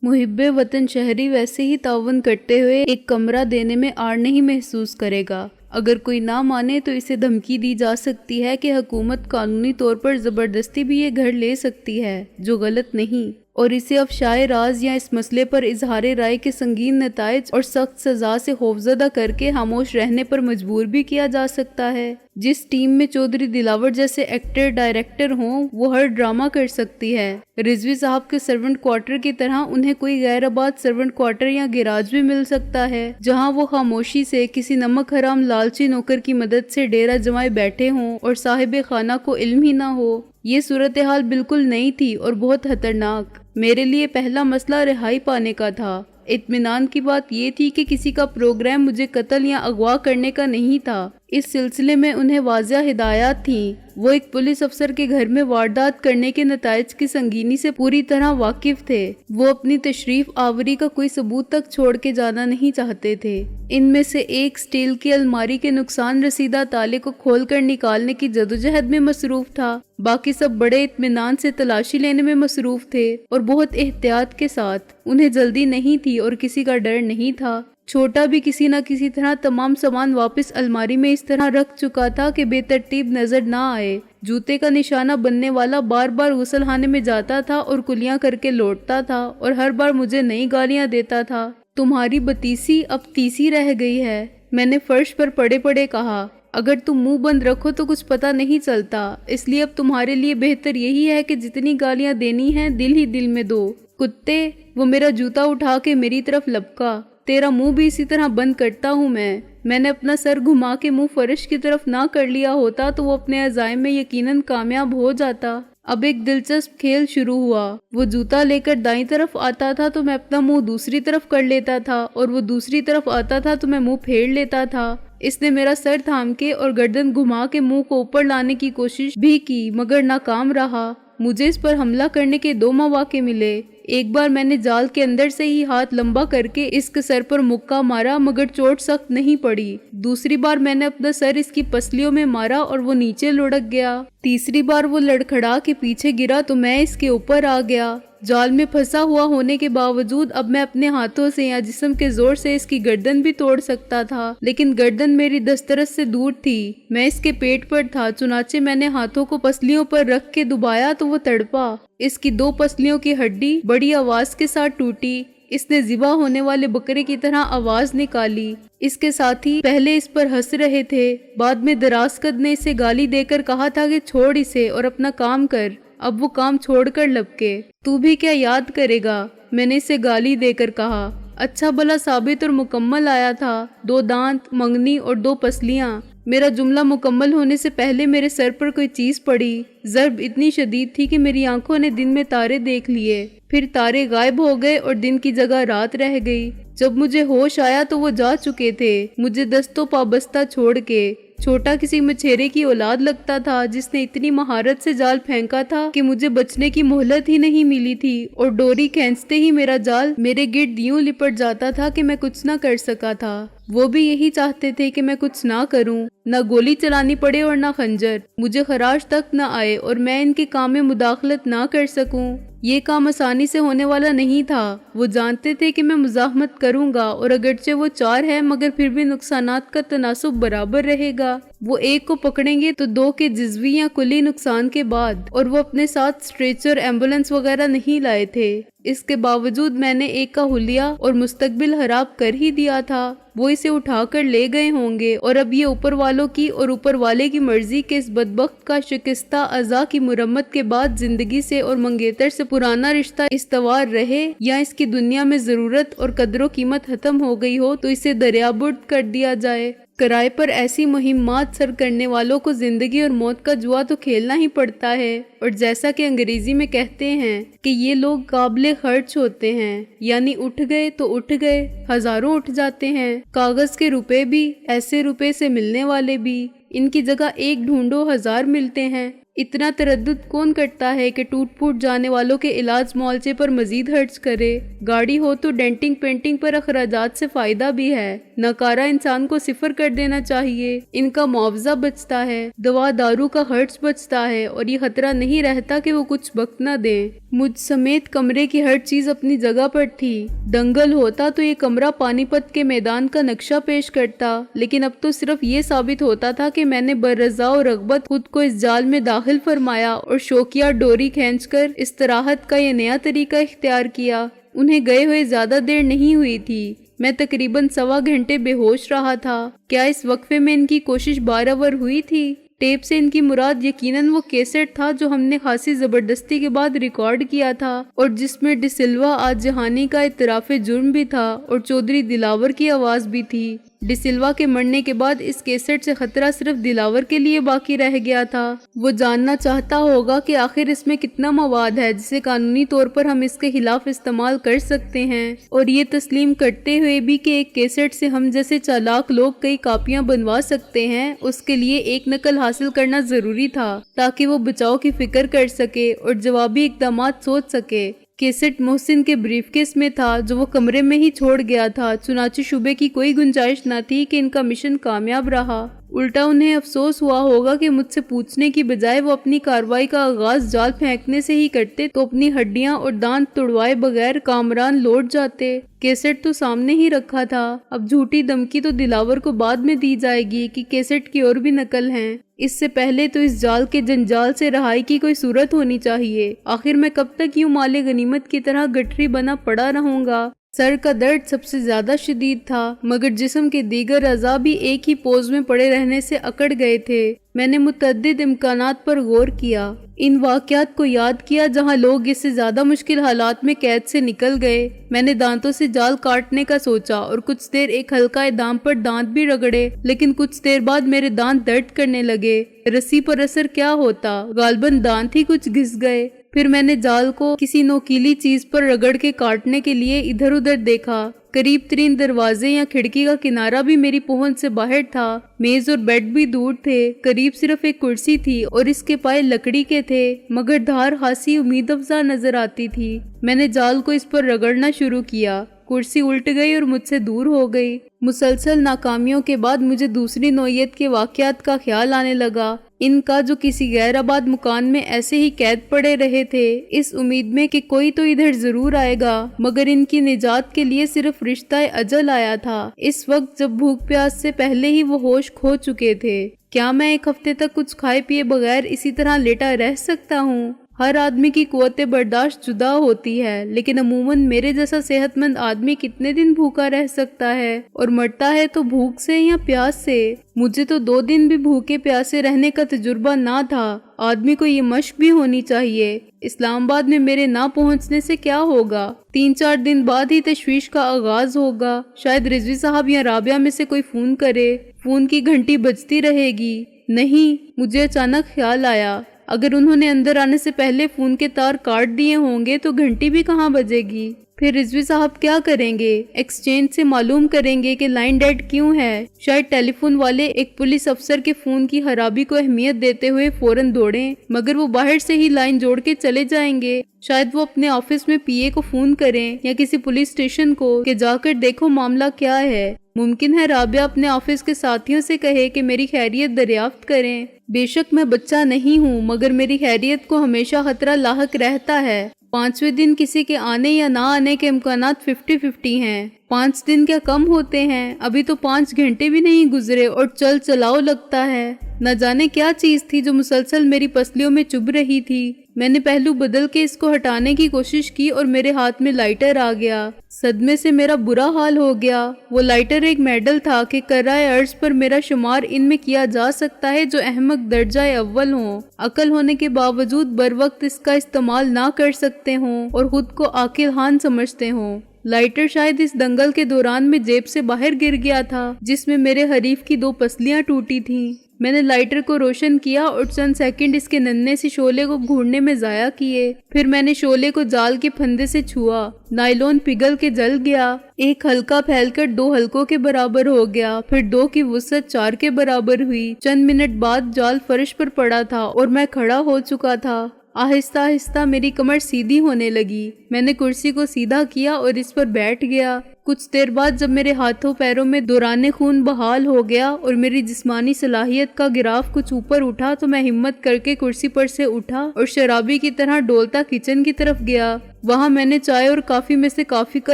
محب وطن شہری ویسے ہی تعاون کرتے ہوئے ایک کمرہ دینے میں آڑ نہیں محسوس کرے گا۔ اگر کوئی نہ مانے تو اسے دھمکی دی جا سکتی ہے کہ حکومت قانونی طور پر زبردستی بھی یہ گھر لے سکتی ہے، جو غلط نہیں، اور اسے افشائے راز یا اس مسئلے پر اظہار رائے کے سنگین نتائج اور سخت سزا سے خوفزدہ کر کے خاموش رہنے پر مجبور بھی کیا جا سکتا ہے۔ جس ٹیم میں چودھری دلاور جیسے ایکٹر ڈائریکٹر ہوں وہ ہر ڈرامہ کر سکتی ہے۔ رضوی صاحب کے سرونٹ کوارٹر کی طرح انہیں کوئی غیر آباد سرونٹ کوارٹر یا گیراج بھی مل سکتا ہے جہاں وہ خاموشی سے کسی نمک حرام لالچی نوکر کی مدد سے ڈیرہ جمائے بیٹھے ہوں اور صاحب خانہ کو علم ہی نہ ہو۔ یہ صورتحال بالکل نئی تھی اور بہت خطرناک۔ میرے لیے پہلا مسئلہ رہائی پانے کا تھا۔ اطمینان کی بات یہ تھی کہ کسی کا پروگرام مجھے قتل یا اغوا کرنے کا نہیں تھا۔ اس سلسلے میں انہیں واضح ہدایات تھیں۔ وہ ایک پولیس افسر کے گھر میں واردات کرنے کے نتائج کی سنگینی سے پوری طرح واقف تھے۔ وہ اپنی تشریف آوری کا کوئی ثبوت تک چھوڑ کے جانا نہیں چاہتے تھے۔ ان میں سے ایک سٹیل کی الماری کے نقصان رسیدہ تالے کو کھول کر نکالنے کی جدوجہد میں مصروف تھا۔ باقی سب بڑے اطمینان سے تلاشی لینے میں مصروف تھے اور بہت احتیاط کے ساتھ۔ انہیں جلدی نہیں تھی اور کسی کا ڈر نہیں تھا۔ چھوٹا بھی کسی نہ کسی طرح تمام سامان واپس الماری میں اس طرح رکھ چکا تھا کہ بے ترتیب نظر نہ آئے۔ جوتے کا نشانہ بننے والا بار بار غسل خانے میں جاتا تھا اور کلیاں کر کے لوٹتا تھا اور ہر بار مجھے نئی گالیاں دیتا تھا۔ تمہاری بتیسی اب تیسی رہ گئی ہے، میں نے فرش پر پڑے پڑے کہا۔ اگر تم منہ بند رکھو تو کچھ پتہ نہیں چلتا، اس لیے اب تمہارے لیے بہتر یہی ہے کہ جتنی گالیاں دینی ہیں دل ہی دل میں دو۔ کتے، وہ میرا جوتا اٹھا کے میری طرف لپکا۔ تیرا منہ بھی اسی طرح بند کرتا ہوں میں نے اپنا سر گھما کے منہ فرش کی طرف نہ کر لیا ہوتا تو وہ اپنے عزائم میں یقیناً کامیاب ہو جاتا۔ اب ایک دلچسپ کھیل شروع ہوا۔ وہ جوتا لے کر دائیں طرف آتا تھا تو میں اپنا منہ دوسری طرف کر لیتا تھا اور وہ دوسری طرف آتا تھا تو میں منہ پھیر لیتا تھا۔ اس نے میرا سر تھام کے اور گردن گھما کے منہ کو اوپر لانے کی کوشش بھی کی مگر ناکام رہا۔ مجھے اس پر حملہ کرنے کے دو مواقع ملے۔ ایک بار میں نے جال کے اندر سے ہی ہاتھ لمبا کر کے اس کے سر پر مکہ مارا مگر چوٹ سخت نہیں پڑی۔ دوسری بار میں نے اپنا سر اس کی پسلیوں میں مارا اور وہ نیچے لڑک گیا۔ تیسری بار وہ لڑکھڑا کے پیچھے گرا تو میں اس کے اوپر آ گیا۔ جال میں پھنسا ہوا ہونے کے باوجود اب میں اپنے ہاتھوں سے یا جسم کے زور سے اس کی گردن بھی توڑ سکتا تھا، لیکن گردن میری دسترس سے دور تھی۔ میں اس کے پیٹ پر تھا، چنانچہ میں نے ہاتھوں کو پسلیوں پر رکھ کے دبایا تو وہ تڑپا۔ اس کی دو پسلیوں کی ہڈی بڑی آواز کے ساتھ ٹوٹی۔ اس نے ذبح ہونے والے بکرے کی طرح آواز نکالی۔ اس کے ساتھی پہلے اس پر ہنس رہے تھے، بعد میں دراز قد نے اسے گالی دے کر کہا تھا کہ چھوڑ اسے اور اپنا کام کر۔ اب وہ کام چھوڑ کر لپکے۔ تو بھی کیا یاد کرے گا، میں نے اسے گالی دے کر کہا۔ اچھا بھلا ثابت اور مکمل آیا تھا، 2 دانت، منگنی اور 2 پسلیاں۔ میرا جملہ مکمل ہونے سے پہلے میرے سر پر کوئی چیز پڑی۔ ضرب اتنی شدید تھی کہ میری آنکھوں نے دن میں تارے دیکھ لیے، پھر تارے غائب ہو گئے اور دن کی جگہ رات رہ گئی۔ جب مجھے ہوش آیا تو وہ جا چکے تھے، مجھے دستوں پابستہ چھوڑ کے۔ چھوٹا کسی مچھیرے کی اولاد لگتا تھا جس نے اتنی مہارت سے جال پھینکا تھا کہ مجھے بچنے کی مہلت ہی نہیں ملی تھی، اور ڈوری کھینچتے ہی میرا جال میرے گرد یوں لپٹ جاتا تھا کہ میں کچھ نہ کر سکا تھا۔ وہ بھی یہی چاہتے تھے کہ میں کچھ نہ کروں، نہ گولی چلانی پڑے اور نہ خنجر، مجھے خراش تک نہ آئے اور میں ان کے کام میں مداخلت نہ کر سکوں۔ یہ کام آسانی سے ہونے والا نہیں تھا۔ وہ جانتے تھے کہ میں مزاحمت کروں گا اور اگرچہ وہ 4 ہے مگر پھر بھی نقصانات کا تناسب برابر رہے گا۔ وہ ایک کو پکڑیں گے تو 2 کے جزوی یا کلی نقصان کے بعد، اور وہ اپنے ساتھ اسٹریچر، ایمبولینس وغیرہ نہیں لائے تھے۔ اس کے باوجود میں نے ایک کا حلیہ اور مستقبل خراب کر ہی دیا تھا۔ وہ اسے اٹھا کر لے گئے ہوں گے اور اب یہ اوپر والوں کی اور اوپر والے کی مرضی کہ اس بدبخت کا شکستہ اعضاء کی مرمت کے بعد زندگی سے اور منگیتر سے پرانا رشتہ استوار رہے، یا اس کی دنیا میں ضرورت اور قدر و قیمت ختم ہو گئی ہو تو اسے دریابرد کر دیا جائے۔ کرائے پر ایسی مہمات سر کرنے والوں کو زندگی اور موت کا جوا تو کھیلنا ہی پڑتا ہے، اور جیسا کہ انگریزی میں کہتے ہیں کہ یہ لوگ قابل خرچ ہوتے ہیں، یعنی اٹھ گئے تو اٹھ گئے، ہزاروں اٹھ جاتے ہیں۔ کاغذ کے روپے بھی، ایسے روپے سے ملنے والے بھی، ان کی جگہ ایک ڈھونڈو 1000 ملتے ہیں۔ اتنا تردد کون کرتا ہے کہ ٹوٹ پھوٹ جانے والوں کے علاج معالجے پر مزید خرچ کرے؟ گاڑی ہو تو ڈینٹنگ پینٹنگ پر اخراجات سے فائدہ بھی ہے۔ ناکارہ انسان کو صفر کر دینا چاہیے، ان کا معاوضہ بچتا ہے، دوا دارو کا خرچ بچتا ہے، اور یہ خطرہ نہیں رہتا کہ وہ کچھ وقت نہ دیں۔ مجھ سمیت کمرے کی ہر چیز اپنی جگہ پر تھی۔ دنگل ہوتا تو یہ کمرہ پانی پت کے میدان کا نقشہ پیش کرتا، لیکن اب تو صرف یہ ثابت ہوتا تھا کہ میں نے بررضا و رغبت خود کو اس جال میں داخل فرمایا اور شوقیہ ڈوری کھینچ کر استراحت کا یہ نیا طریقہ اختیار کیا۔ انہیں گئے ہوئے زیادہ دیر نہیں ہوئی تھی۔ میں تقریباً 1.25 گھنٹے بے ہوش رہا تھا۔ کیا اس وقفے میں ان کی کوشش بارآور ہوئی تھی؟ ٹیپ سے ان کی مراد یقیناً وہ کیسٹ تھا جو ہم نے خاصی زبردستی کے بعد ریکارڈ کیا تھا، اور جس میں ڈی سلوا آج جہانی کا اعتراف جرم بھی تھا اور چودھری دلاور کی آواز بھی تھی۔ ڈی سلوا کے مرنے کے بعد اس کیسٹ سے خطرہ صرف دلاور کے لیے باقی رہ گیا تھا۔ وہ جاننا چاہتا ہوگا کہ آخر اس میں کتنا مواد ہے جسے قانونی طور پر ہم اس کے خلاف استعمال کر سکتے ہیں، اور یہ تسلیم کرتے ہوئے بھی کہ ایک کیسٹ سے ہم جیسے چالاک لوگ کئی کاپیاں بنوا سکتے ہیں، اس کے لیے ایک نقل حاصل کرنا ضروری تھا تاکہ وہ بچاؤ کی فکر کر سکے اور جوابی اقدامات سوچ سکے۔ کیسٹ محسن کے بریف کیس میں تھا جو وہ کمرے میں ہی چھوڑ گیا تھا، چنانچہ شبے کی کوئی گنجائش نہ تھی کہ ان کا مشن کامیاب رہا۔ الٹا انہیں افسوس ہوا ہوگا کہ مجھ سے پوچھنے کی بجائے وہ اپنی کارروائی کا آغاز جال پھینکنے سے ہی کرتے تو اپنی ہڈیاں اور دانت توڑوائے بغیر کامران لوٹ جاتے۔ کیسٹ تو سامنے ہی رکھا تھا، اب جھوٹی دھمکی تو دلاور کو بعد میں دی جائے گی کہ کیسٹ کی اور بھی نقل ہیں۔ اس سے پہلے تو اس جال کے جنجال سے رہائی کی کوئی صورت ہونی چاہیے۔ آخر میں کب تک یوں مال غنیمت کی طرح گٹھری بنا پڑا رہوں گا؟ سر کا درد سب سے زیادہ شدید تھا، مگر جسم کے دیگر اعضاء بھی ایک ہی پوز میں پڑے رہنے سے اکڑ گئے تھے۔ میں نے متعدد امکانات پر غور کیا، ان واقعات کو یاد کیا جہاں لوگ اس سے زیادہ مشکل حالات میں قید سے نکل گئے۔ میں نے دانتوں سے جال کاٹنے کا سوچا اور کچھ دیر ایک ہلکا دام پر دانت بھی رگڑے، لیکن کچھ دیر بعد میرے دانت درد کرنے لگے۔ رسی پر اثر کیا ہوتا؟ غالباً دانت ہی کچھ گھس گئے۔ پھر میں نے جال کو کسی نوکیلی چیز پر رگڑ کے کاٹنے کے لیے ادھر ادھر دیکھا۔ قریب ترین دروازے یا کھڑکی کا کنارہ بھی میری پہنچ سے باہر تھا، میز اور بیڈ بھی دور تھے، قریب صرف ایک کرسی تھی اور اس کے پائے لکڑی کے تھے، مگر دھار خاصی امید افزا نظر آتی تھی۔ میں نے جال کو اس پر رگڑنا شروع کیا، کرسی الٹ گئی اور مجھ سے دور ہو گئی۔ مسلسل ناکامیوں کے بعد مجھے دوسری نوعیت کے واقعات کا خیال آنے لگا، ان کا جو کسی غیر آباد مکان میں ایسے ہی قید پڑے رہے تھے، اس امید میں کہ کوئی تو ادھر ضرور آئے گا، مگر ان کی نجات کے لیے صرف رشتہ اجل آیا تھا۔ اس وقت جب بھوک پیاس سے پہلے ہی وہ ہوش کھو چکے تھے۔ کیا میں ایک ہفتے تک کچھ کھائے پیے بغیر اسی طرح لیٹا رہ سکتا ہوں؟ ہر آدمی کی قوت برداشت جدا ہوتی ہے، لیکن عموماً میرے جیسا صحت مند آدمی کتنے دن بھوکا رہ سکتا ہے، اور مرتا ہے تو بھوک سے یا پیاس سے؟ مجھے تو 2 دن بھی بھوکے پیاسے رہنے کا تجربہ نہ تھا۔ آدمی کو یہ مشق بھی ہونی چاہیے۔ اسلام آباد میں میرے نہ پہنچنے سے کیا ہوگا؟ 3-4 دن بعد ہی تشویش کا آغاز ہوگا۔ شاید رضوی صاحب یا رابعہ میں سے کوئی فون کرے، فون کی گھنٹی بجتی رہے گی۔ نہیں، مجھے اچانک خیال آیا، اگر انہوں نے اندر آنے سے پہلے فون کے تار کاٹ دیے ہوں گے تو گھنٹی بھی کہاں بجے گی؟ پھر رضوی صاحب کیا کریں گے؟ ایکسچینج سے معلوم کریں گے کہ لائن ڈیڈ کیوں ہے۔ شاید ٹیلی فون والے ایک پولیس افسر کے فون کی خرابی کو اہمیت دیتے ہوئے فوراً دوڑیں، مگر وہ باہر سے ہی لائن جوڑ کے چلے جائیں گے۔ شاید وہ اپنے آفس میں پی اے کو فون کریں یا کسی پولیس اسٹیشن کو کہ جا کر دیکھو معاملہ کیا ہے۔ ممکن ہے رابعہ اپنے آفس کے ساتھیوں سے کہے کہ میری خیریت دریافت کریں۔ بے شک میں بچہ نہیں ہوں، مگر میری خیریت کو ہمیشہ خطرہ لاحق رہتا ہے۔ 5ویں دن کسی کے آنے یا نہ آنے کے امکانات 50-50 ہیں۔ 5 دن کیا کم ہوتے ہیں؟ ابھی تو 5 گھنٹے بھی نہیں گزرے اور چل چلاؤ لگتا ہے۔ نہ جانے کیا چیز تھی جو مسلسل میری پسلیوں میں چبھ رہی تھی۔ میں نے پہلو بدل کے اس کو ہٹانے کی کوشش کی اور میرے ہاتھ میں لائٹر آ گیا۔ صدمے سے میرا برا حال ہو گیا۔ وہ لائٹر ایک میڈل تھا کہ کرۂ ارض پر میرا شمار ان میں کیا جا سکتا ہے جو احمق درجہ اول ہوں، عقل ہونے کے باوجود بر وقت اس کا استعمال نہ کر سکتے ہوں اور خود کو عاقل خان سمجھتے ہوں۔ لائٹر شاید اس دنگل کے دوران میں جیب سے باہر گر گیا تھا جس میں میرے حریف کی 2 پسلیاں ٹوٹی تھیں۔ میں نے لائٹر کو روشن کیا اور چند سیکنڈ اس کے ننھے سے شعلے کو گھورنے میں ضائع کیے۔ پھر میں نے شعلے کو جال کے پھندے سے چھوا، نائلون پگھل کے جل گیا، ایک حلقہ پھیل کر 2 حلقوں کے برابر ہو گیا، پھر 2 کی وسعت 4 کے برابر ہوئی۔ چند منٹ بعد جال فرش پر پڑا تھا اور میں کھڑا ہو چکا تھا۔ آہستہ آہستہ میری کمر سیدھی ہونے لگی۔ میں نے کرسی کو سیدھا کیا اور اس پر بیٹھ گیا۔ کچھ دیر بعد جب میرے ہاتھوں پیروں میں دوران خون بحال ہو گیا اور میری جسمانی صلاحیت کا گراف کچھ اوپر اٹھا تو میں ہمت کر کے کرسی پر سے اٹھا اور شرابی کی طرح ڈولتا کچن کی طرف گیا۔ وہاں میں نے چائے اور کافی میں سے کافی کا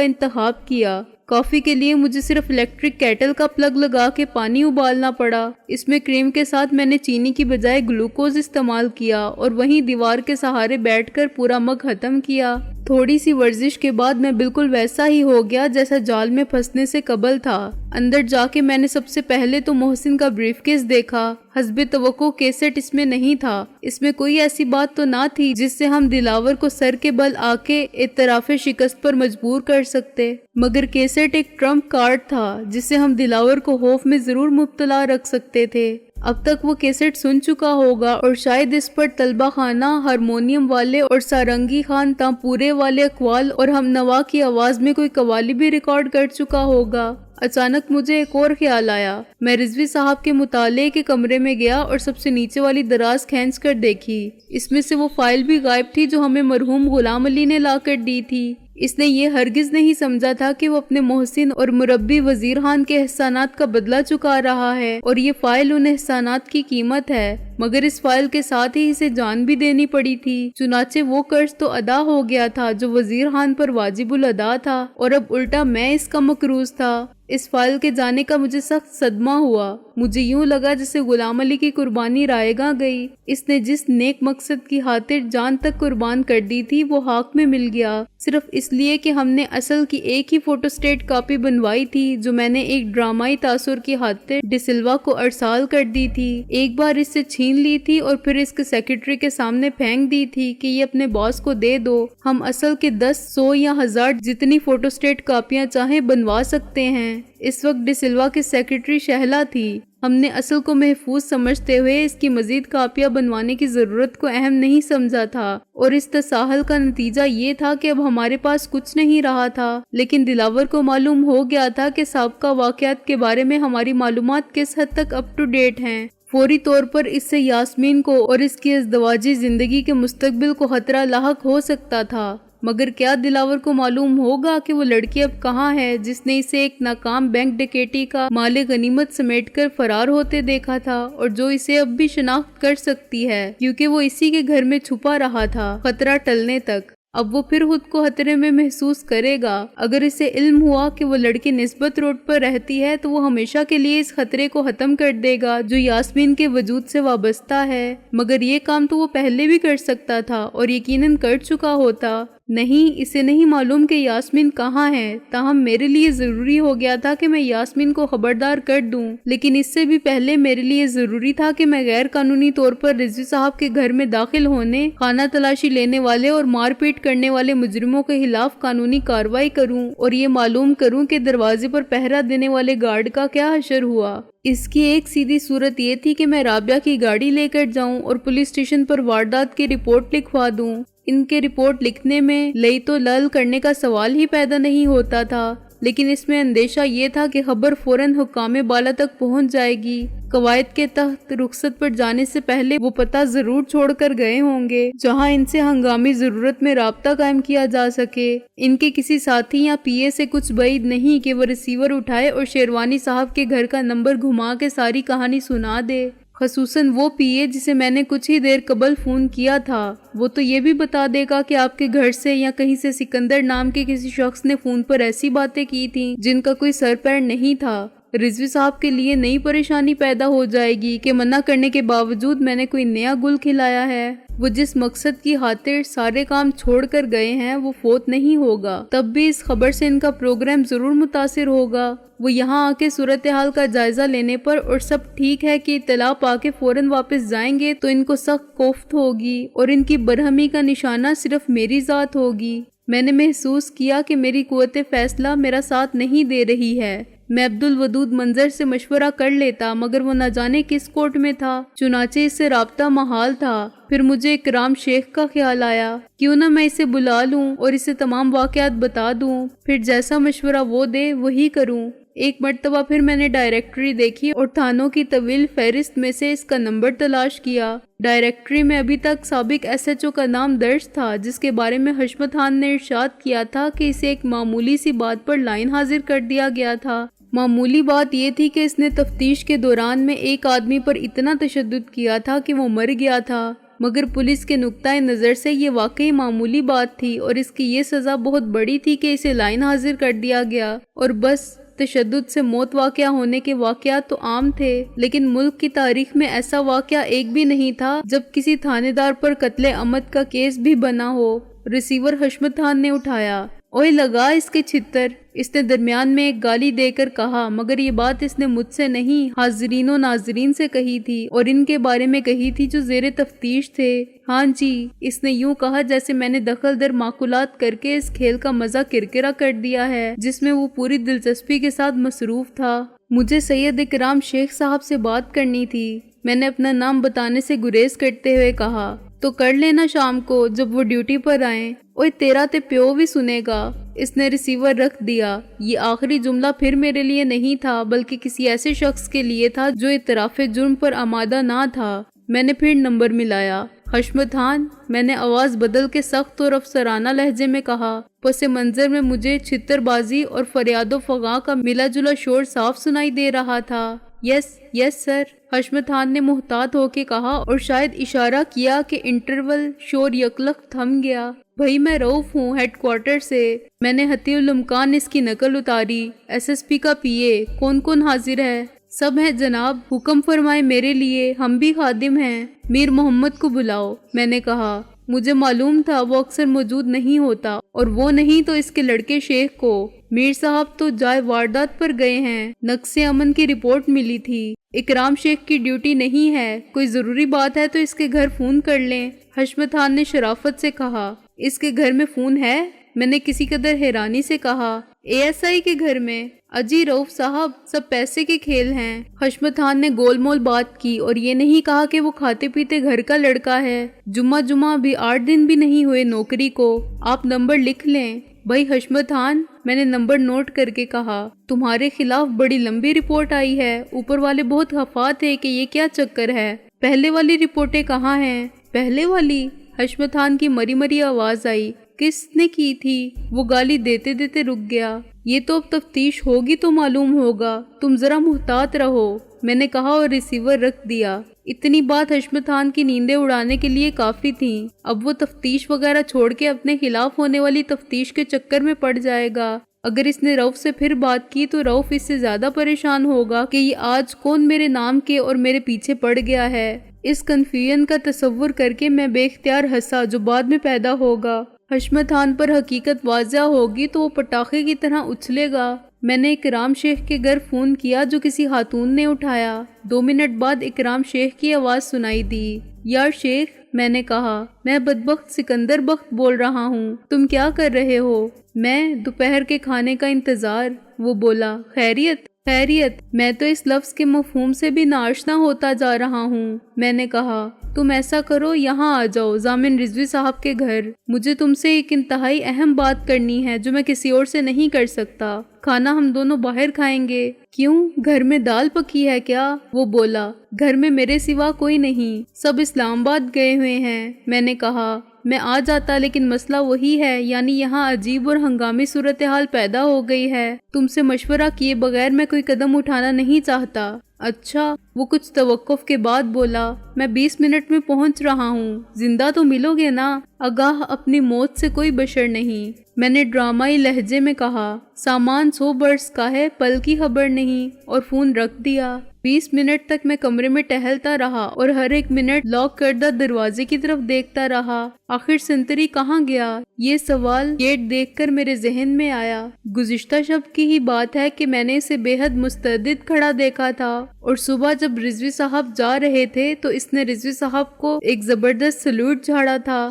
انتخاب کیا۔ کافی کے لیے مجھے صرف الیکٹرک کیٹل کا پلگ لگا کے پانی ابالنا پڑا۔ اس میں کریم کے ساتھ میں نے چینی کی بجائے گلوکوز استعمال کیا اور وہیں دیوار کے سہارے بیٹھ کر پورا مگ ختم کیا۔ تھوڑی سی ورزش کے بعد میں بالکل ویسا ہی ہو گیا جیسا جال میں پھنسنے سے قبل تھا۔ اندر جا کے میں نے سب سے پہلے تو محسن کا بریف کیس دیکھا۔ حسب توقع کیسٹ اس میں نہیں تھا۔ اس میں کوئی ایسی بات تو نہ تھی جس سے ہم دلاور کو سر کے بل آ کے اعتراف شکست پر مجبور کر سکتے، مگر کیسٹ ایک ٹرمپ کارڈ تھا جس سے ہم دلاور کو خوف میں ضرور مبتلا رکھ سکتے تھے۔ اب تک وہ کیسٹ سن چکا ہوگا اور شاید اس پر طلبہ خانہ، ہارمونیم والے اور سارنگی خان تانپورے والے اقوال اور ہم نوا کی آواز میں کوئی قوالی بھی ریکارڈ کر چکا ہوگا۔ اچانک مجھے ایک اور خیال آیا۔ میں رضوی صاحب کے مطالعے کے کمرے میں گیا اور سب سے نیچے والی دراز کھینچ کر دیکھی۔ اس میں سے وہ فائل بھی غائب تھی جو ہمیں مرحوم غلام علی نے لا کر دی تھی۔ اس نے یہ ہرگز نہیں سمجھا تھا کہ وہ اپنے محسن اور مربی وزیر خان کے احسانات کا بدلہ چکا رہا ہے اور یہ فائل ان احسانات کی قیمت ہے، مگر اس فائل کے ساتھ ہی اسے جان بھی دینی پڑی تھی۔ چنانچہ وہ قرض تو ادا ہو گیا تھا جو وزیر خان پر واجب الادا تھا اور اب الٹا میں اس کا مقروض تھا۔ اس فائل کے جانے کا مجھے سخت صدمہ ہوا۔ مجھے یوں لگا جیسے غلام علی کی قربانی رائے گاں گئی۔ اس نے جس نیک مقصد کی خاطر جان تک قربان کر دی تھی وہ خاک میں مل گیا، صرف اس لیے کہ ہم نے اصل کی ایک ہی فوٹوسٹیٹ کاپی بنوائی تھی جو میں نے ایک ڈرامائی تاثر کی خاطر ڈی سلوا کو ارسال کر دی تھی۔ ایک بار اس سے چھین لی تھی اور پھر اس کے سیکرٹری کے سامنے پھینک دی تھی کہ یہ اپنے باس کو دے دو، ہم اصل کے 10، 100 یا 1000 جتنی فوٹوسٹیٹ کاپیاں چاہیں بنوا سکتے ہیں۔ اس وقت ڈی سلوا کی سیکرٹری شہلا تھی۔ ہم نے اصل کو محفوظ سمجھتے ہوئے اس کی مزید کاپیاں بنوانے کی ضرورت کو اہم نہیں سمجھا تھا اور اس تساہل کا نتیجہ یہ تھا کہ اب ہمارے پاس کچھ نہیں رہا تھا۔ لیکن دلاور کو معلوم ہو گیا تھا کہ سابقہ واقعات کے بارے میں ہماری معلومات کس حد تک اپ ٹو ڈیٹ ہیں۔ فوری طور پر اس سے یاسمین کو اور اس کی ازدواجی زندگی کے مستقبل کو خطرہ لاحق ہو سکتا تھا، مگر کیا دلاور کو معلوم ہوگا کہ وہ لڑکی اب کہاں ہے جس نے اسے ایک ناکام بینک ڈکیتی کا مال غنیمت سمیٹ کر فرار ہوتے دیکھا تھا اور جو اسے اب بھی شناخت کر سکتی ہے کیونکہ وہ اسی کے گھر میں چھپا رہا تھا خطرہ ٹلنے تک۔ اب وہ پھر خود کو خطرے میں محسوس کرے گا۔ اگر اسے علم ہوا کہ وہ لڑکی نسبت روڈ پر رہتی ہے تو وہ ہمیشہ کے لیے اس خطرے کو ختم کر دے گا جو یاسمین کے وجود سے وابستہ ہے، مگر یہ کام تو وہ پہلے بھی کر سکتا تھا اور یقیناً کر چکا ہوتا۔ نہیں، اسے نہیں معلوم کہ یاسمین کہاں ہے، تاہم میرے لیے ضروری ہو گیا تھا کہ میں یاسمین کو خبردار کر دوں، لیکن اس سے بھی پہلے میرے لیے ضروری تھا کہ میں غیر قانونی طور پر رضوی صاحب کے گھر میں داخل ہونے، خانہ تلاشی لینے والے اور مار پیٹ کرنے والے مجرموں کے خلاف قانونی کارروائی کروں اور یہ معلوم کروں کہ دروازے پر پہرا دینے والے گارڈ کا کیا حشر ہوا۔ اس کی ایک سیدھی صورت یہ تھی کہ میں رابعہ کی گاڑی لے کر جاؤں اور پولیس اسٹیشن پر واردات کی رپورٹ لکھوا دوں۔ ان کے رپورٹ لکھنے میں لئی تو لل کرنے کا سوال ہی پیدا نہیں ہوتا تھا، لیکن اس میں اندیشہ یہ تھا کہ خبر فوراً حکام بالا تک پہنچ جائے گی۔ قواعد کے تحت رخصت پر جانے سے پہلے وہ پتہ ضرور چھوڑ کر گئے ہوں گے جہاں ان سے ہنگامی ضرورت میں رابطہ قائم کیا جا سکے۔ ان کے کسی ساتھی یا پی اے سے کچھ بعید نہیں کہ وہ ریسیور اٹھائے اور شیروانی صاحب کے گھر کا نمبر گھما کے ساری کہانی سنا دے، خصوصاً وہ پی اے جسے میں نے کچھ ہی دیر قبل فون کیا تھا۔ وہ تو یہ بھی بتا دے گا کہ آپ کے گھر سے یا کہیں سے سکندر نام کے کسی شخص نے فون پر ایسی باتیں کی تھیں جن کا کوئی سر پیر نہیں تھا۔ رضوی صاحب کے لیے نئی پریشانی پیدا ہو جائے گی کہ منع کرنے کے باوجود میں نے کوئی نیا گل کھلایا ہے۔ وہ جس مقصد کی خاطر سارے کام چھوڑ کر گئے ہیں وہ فوت نہیں ہوگا، تب بھی اس خبر سے ان کا پروگرام ضرور متاثر ہوگا۔ وہ یہاں آ کے صورتحال کا جائزہ لینے پر اور سب ٹھیک ہے کہ اطلاع پا کے فوراً واپس جائیں گے تو ان کو سخت کوفت ہوگی اور ان کی برہمی کا نشانہ صرف میری ذات ہوگی۔ میں نے محسوس کیا کہ میری قوت فیصلہ میرا ساتھ نہیں دے رہی ہے۔ میں عبدالودود منظر سے مشورہ کر لیتا مگر وہ نہ جانے کس کورٹ میں تھا، چنانچہ اس سے رابطہ محال تھا۔ پھر مجھے اکرام شیخ کا خیال آیا، کیوں نہ میں اسے بلا لوں اور اسے تمام واقعات بتا دوں، پھر جیسا مشورہ وہ دے وہی کروں۔ ایک مرتبہ پھر میں نے ڈائریکٹری دیکھی اور تھانوں کی طویل فہرست میں سے اس کا نمبر تلاش کیا۔ ڈائریکٹری میں ابھی تک سابق SHO کا نام درج تھا، جس کے بارے میں حشمت خان نے ارشاد کیا تھا کہ اسے ایک معمولی سی بات پر لائن حاضر کر دیا گیا تھا۔ معمولی بات یہ تھی کہ اس نے تفتیش کے دوران میں ایک آدمی پر اتنا تشدد کیا تھا کہ وہ مر گیا تھا، مگر پولیس کے نقطۂ نظر سے یہ واقعی معمولی بات تھی اور اس کی یہ سزا بہت بڑی تھی کہ اسے لائن حاضر کر دیا گیا۔ اور بس تشدد سے موت واقع ہونے کے واقعات تو عام تھے، لیکن ملک کی تاریخ میں ایسا واقعہ ایک بھی نہیں تھا جب کسی تھانے دار پر قتل عمد کا کیس بھی بنا ہو۔ ریسیور حشمت خان نے اٹھایا۔ اوئے لگا اس کے چھتر، اس نے درمیان میں ایک گالی دے کر کہا، مگر یہ بات اس نے مجھ سے نہیں حاضرین و ناظرین سے کہی تھی اور ان کے بارے میں کہی تھی جو زیر تفتیش تھے۔ ہاں جی، اس نے یوں کہا جیسے میں نے دخل در معقولات کر کے اس کھیل کا مزہ کرکرا کر دیا ہے جس میں وہ پوری دلچسپی کے ساتھ مصروف تھا۔ مجھے سید اکرام شیخ صاحب سے بات کرنی تھی۔ میں نے اپنا نام بتانے سے گریز کرتے ہوئے کہا، تو کر لینا شام کو جب وہ ڈیوٹی پر آئیں۔ اوئے تیرا تے پیو بھی سنے گا۔ اس نے ریسیور رکھ دیا۔ یہ آخری جملہ پھر میرے لیے نہیں تھا بلکہ کسی ایسے شخص کے لیے تھا جو اعتراف جرم پر آمادہ نہ تھا۔ میں نے پھر نمبر ملایا۔ حشمت خان، میں نے آواز بدل کے سخت اور افسرانہ لہجے میں کہا۔ پس منظر میں مجھے چھتر بازی اور فریاد و فغاں کا ملا جلا شور صاف سنائی دے رہا تھا۔ یس یس سر، حشمت خان نے محتاط ہو کے کہا اور شاید اشارہ کیا کہ انٹرول شور یکلخت تھم گیا۔ بھائی میں رؤف ہوں، ہیڈ کوارٹر سے۔ میں نے حتی الامکان اس کی نقل اتاری۔ SSP کا PA، کون کون حاضر ہے؟ سب ہیں جناب، حکم فرمائے میرے لیے، ہم بھی خادم ہیں۔ میر محمد کو بلاؤ، میں نے کہا۔ مجھے معلوم تھا وہ اکثر موجود نہیں ہوتا، اور وہ نہیں تو اس کے لڑکے شیخ کو۔ میر صاحب تو جائے واردات پر گئے ہیں، نقص امن کی رپورٹ ملی تھی۔ اکرام شیخ کی ڈیوٹی نہیں ہے، کوئی ضروری بات ہے تو اس کے گھر فون کر لیں۔ حشمت خان نے شرافت سے کہا۔ اس کے گھر میں فون ہے؟ میں نے کسی قدر حیرانی سے کہا۔ ASI کے گھر میں؟ اجی رؤف صاحب، سب پیسے کے کھیل ہیں۔ حشمت خان نے گول مول بات کی اور یہ نہیں کہا کہ وہ کھاتے پیتے گھر کا لڑکا ہے۔ جمعہ بھی 8 دن بھی نہیں ہوئے نوکری کو۔ آپ نمبر لکھ لیں۔ بھائی حشمت خان، میں نے نمبر نوٹ کر کے کہا، تمہارے خلاف بڑی لمبی رپورٹ آئی ہے۔ اوپر والے بہت خفا تھے کہ یہ کیا چکر ہے۔ پہلے والی رپورٹیں کہاں ہیں؟ پہلے والی؟ حشمت خان کی مری مری آواز آئی۔ کس نے کی تھی؟ وہ گالی دیتے دیتے رک گیا۔ یہ تو اب تفتیش ہوگی تو معلوم ہوگا، تم ذرا محتاط رہو، میں نے کہا اور ریسیور رکھ دیا۔ اتنی بات حشمت خان کی نیندیں اڑانے کے لیے کافی تھیں۔ اب وہ تفتیش وغیرہ چھوڑ کے اپنے خلاف ہونے والی تفتیش کے چکر میں پڑ جائے گا۔ اگر اس نے رؤف سے پھر بات کی تو رؤف اس سے زیادہ پریشان ہوگا کہ یہ آج کون میرے نام کے اور میرے پیچھے پڑ گیا ہے۔ اس کنفیوژن کا تصور کر کے میں بے اختیار ہنسا جو بعد میں پیدا ہوگا۔ حشمت خان پر حقیقت واضح ہوگی تو وہ پٹاخے کی طرح اچھلے گا۔ میں نے اکرام شیخ کے گھر فون کیا جو کسی خاتون نے اٹھایا۔ 2 منٹ بعد اکرام شیخ کی آواز سنائی دی۔ یار شیخ، میں نے کہا، میں بدبخت سکندر بخت بول رہا ہوں، تم کیا کر رہے ہو؟ میں دوپہر کے کھانے کا انتظار۔ وہ بولا، خیریت؟ خیریت؟ میں تو اس لفظ کے مفہوم سے بھی ناآشنا ہوتا جا رہا ہوں۔ میں نے کہا، تم ایسا کرو، یہاں آ جاؤ ضامن رضوی صاحب کے گھر، مجھے تم سے ایک انتہائی اہم بات کرنی ہے جو میں کسی اور سے نہیں کر سکتا۔ کھانا ہم دونوں باہر کھائیں گے۔ کیوں، گھر میں دال پکی ہے کیا؟ وہ بولا، گھر میں میرے سوا کوئی نہیں، سب اسلام آباد گئے ہوئے ہیں۔ میں نے کہا، میں آ جاتا لیکن مسئلہ وہی ہے، یعنی یہاں عجیب اور ہنگامی صورتحال پیدا ہو گئی ہے، تم سے مشورہ کیے بغیر میں کوئی قدم اٹھانا نہیں چاہتا۔ اچھا، وہ کچھ توقف کے بعد بولا، میں 20 منٹ میں پہنچ رہا ہوں، زندہ تو ملو گے نا؟ آگاہ اپنی موت سے کوئی بشر نہیں، میں نے ڈرامائی لہجے میں کہا۔ سامان 100 برس کا ہے، پل کی خبر نہیں، اور فون رکھ دیا۔ 20 منٹ تک میں کمرے میں ٹہلتا رہا اور ہر ایک منٹ لاک کردہ دروازے کی طرف دیکھتا رہا۔ آخر سنتری کہاں گیا؟ یہ سوال گیٹ دیکھ کر میرے ذہن میں آیا۔ گزشتہ شب کی ہی بات ہے کہ میں نے اسے بے حد مستعد کھڑا دیکھا تھا، اور صبح جب رضوی صاحب جا رہے تھے تو اس نے رضوی صاحب کو ایک زبردست سلوٹ جھاڑا تھا۔